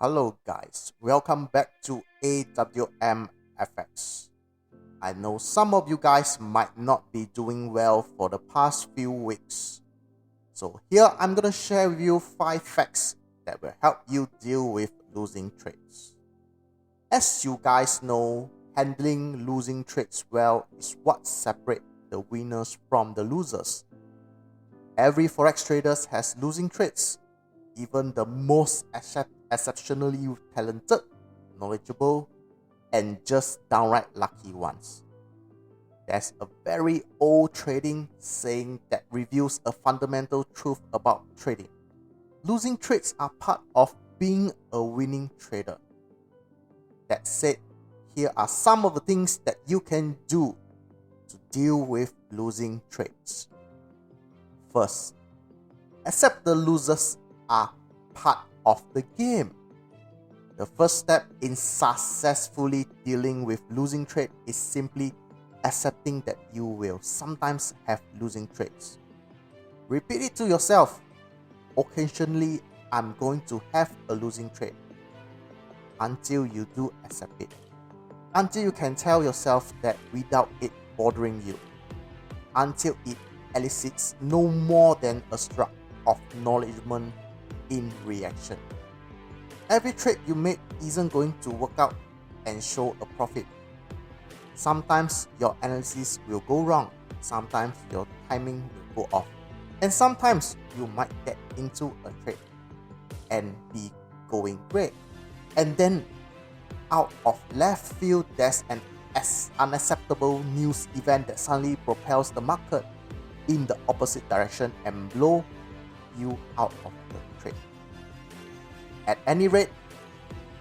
Hello guys, welcome back to AWMFX. I know some of you guys might not be doing well for the past few weeks. So here I'm going to share with you 5 facts that will help you deal with losing trades. As you guys know, handling losing trades well is what separates the winners from the losers. Every forex trader has losing trades. Even the most exceptionally talented, knowledgeable, and just downright lucky ones. There's a very old trading saying that reveals a fundamental truth about trading. Losing trades are part of being a winning trader. That said, here are some of the things that you can do to deal with losing trades. First, accept the losers are part of the game. The first step in successfully dealing with losing trade is simply accepting that you will sometimes have losing trades. Repeat it to yourself. Occasionally, I'm going to have a losing trade. Until you do accept it. Until you can tell yourself that without it bothering you. Until it elicits no more than a shrug of acknowledgement in reaction. Every trade you make isn't going to work out and show a profit. Sometimes your analysis will go wrong, sometimes your timing will go off, and sometimes you might get into a trade and be going great. And then out of left field, there's an unacceptable news event that suddenly propels the market in the opposite direction and blow you out of the trade. At any rate,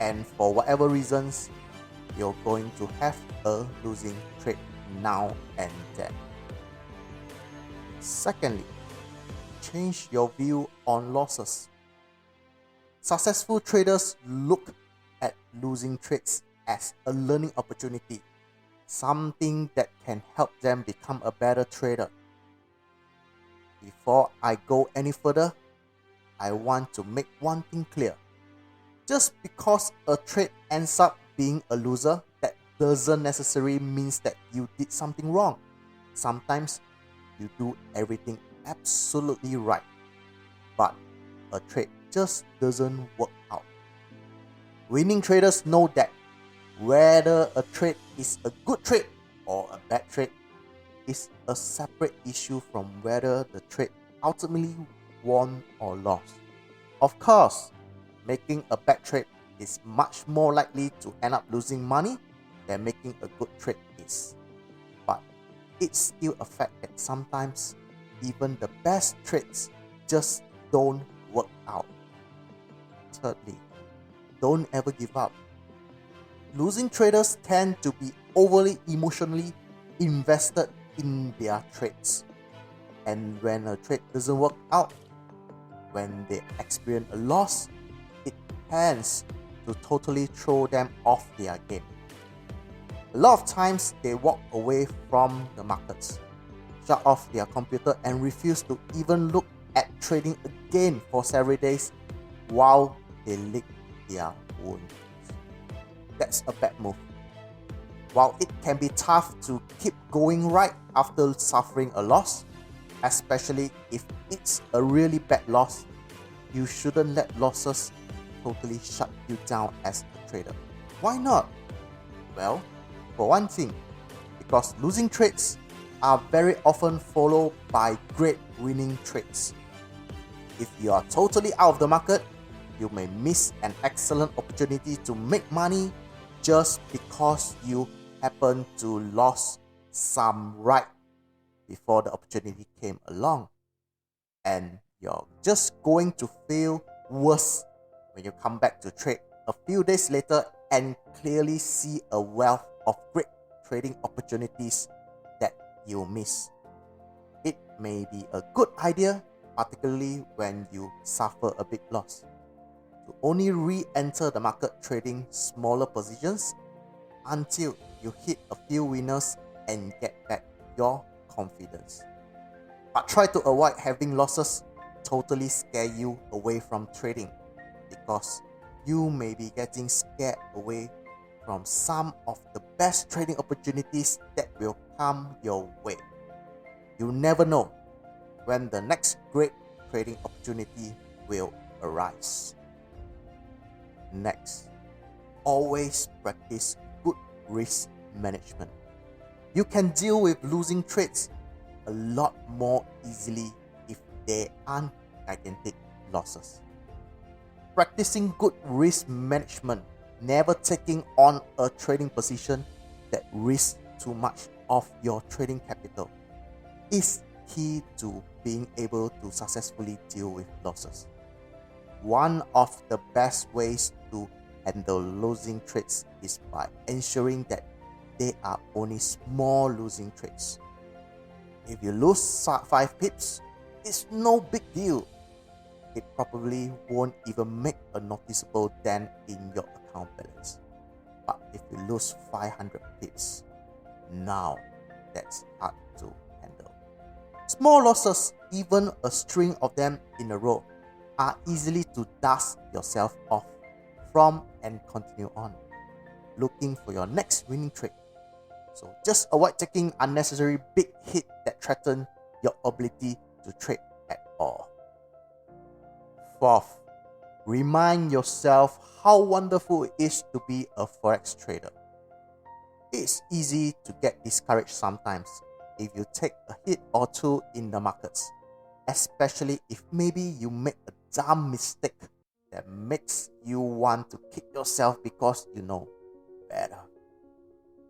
and for whatever reasons, you're going to have a losing trade now and then. Secondly, change your view on losses. Successful traders look at losing trades as a learning opportunity, something that can help them become a better trader. Before I go any further, I want to make one thing clear. Just because a trade ends up being a loser, that doesn't necessarily mean that you did something wrong. Sometimes you do everything absolutely right, but a trade just doesn't work out. Winning traders know that whether a trade is a good trade or a bad trade is a separate issue from whether the trade ultimately won or lost. Of course, making a bad trade is much more likely to end up losing money than making a good trade is. But it's still a fact that sometimes even the best trades just don't work out. Thirdly, don't ever give up. Losing traders tend to be overly emotionally invested in their trades. And when a trade doesn't work out, when they experience a loss, it tends to totally throw them off their game. A lot of times they walk away from the markets, shut off their computer and refuse to even look at trading again for several days while they lick their wounds. That's a bad move. While it can be tough to keep going right after suffering a loss, especially if it's a really bad loss, you shouldn't let losses totally shut you down as a trader. Why not? Well, for one thing, because losing trades are very often followed by great winning trades. If you are totally out of the market, you may miss an excellent opportunity to make money just because you happen to lose some right before the opportunity came along. And you're just going to feel worse when you come back to trade a few days later and clearly see a wealth of great trading opportunities that you miss. It may be a good idea, particularly when you suffer a big loss, to only re-enter the market trading smaller positions until you hit a few winners and get back your confidence. But try to avoid having losses totally scare you away from trading, because you may be getting scared away from some of the best trading opportunities that will come your way. You never know when the next great trading opportunity will arise. Next, always practice good risk management. You can deal with losing trades a lot more easily if they aren't gigantic losses. Practicing good risk management, never taking on a trading position that risks too much of your trading capital, is key to being able to successfully deal with losses. One of the best ways to handle losing trades is by ensuring that they are only small losing trades. If you lose 5 pips, it's no big deal. It probably won't even make a noticeable dent in your account balance. But if you lose 500 pips, now that's hard to handle. Small losses, even a string of them in a row, are easily to dust yourself off from and continue on, looking for your next winning trade. So just avoid taking unnecessary big hit that threaten your ability to trade at all. Fourth, remind yourself how wonderful it is to be a forex trader. It's easy to get discouraged sometimes if you take a hit or two in the markets, especially if maybe you make a dumb mistake that makes you want to kick yourself because you know better.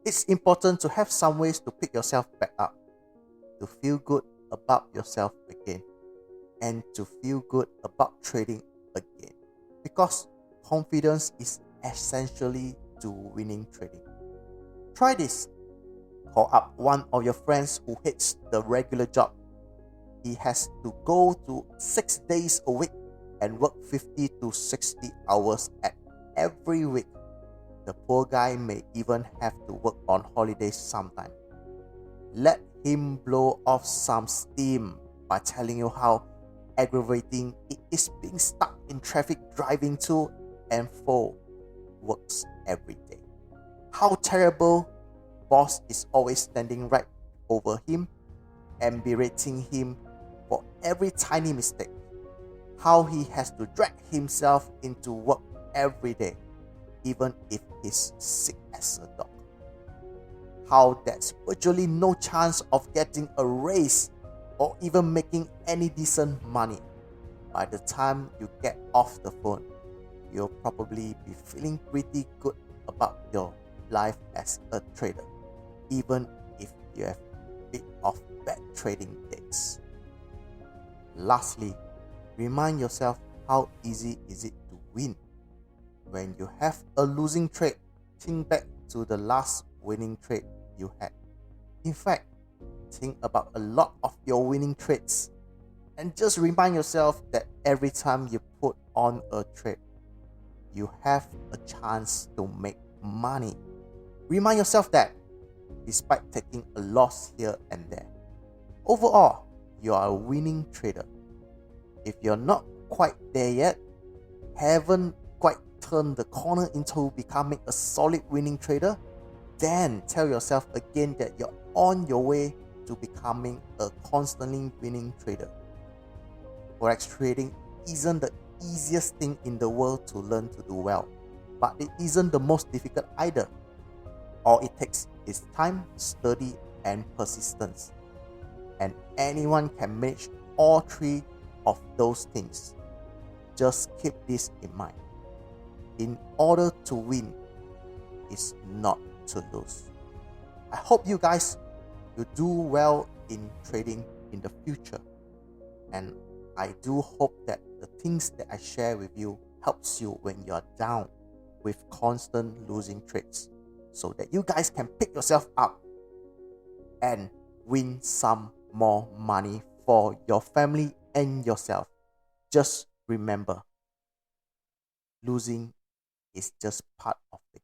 It's important to have some ways to pick yourself back up, to feel good about yourself again, and to feel good about trading again, because confidence is essentially to winning trading. Try this. Call up one of your friends who hates the regular job. He has to go to 6 days a week and work 50 to 60 hours at every week. The poor guy may even have to work on holidays sometime. Let him blow off some steam by telling you how aggravating it is being stuck in traffic driving to and fro works every day. How terrible boss is always standing right over him and berating him for every tiny mistake. How he has to drag himself into work every day, even if he's sick as a dog. How there's virtually no chance of getting a raise or even making any decent money. By the time you get off the phone, you'll probably be feeling pretty good about your life as a trader, even if you have a bit of bad trading days. Lastly, remind yourself how easy is it to win. When you have a losing trade, think back to the last winning trade you had. In fact, think about a lot of your winning trades and just remind yourself that every time you put on a trade, you have a chance to make money. Remind yourself that despite taking a loss here and there, overall, you are a winning trader. If you're not quite there yet, haven't quite turned the corner into becoming a solid winning trader, then tell yourself again that you're on your way to becoming a constantly winning trader. Forex trading isn't the easiest thing in the world to learn to do well, but it isn't the most difficult either. All it takes is time, study, and persistence. And anyone can manage all three of those things. Just keep this in mind. In order to win is not to lose. I hope you guys will do well in trading in the future. And I do hope that the things that I share with you helps you when you're down with constant losing trades, so that you guys can pick yourself up and win some more money for your family and yourself. Just remember, losing is just part of the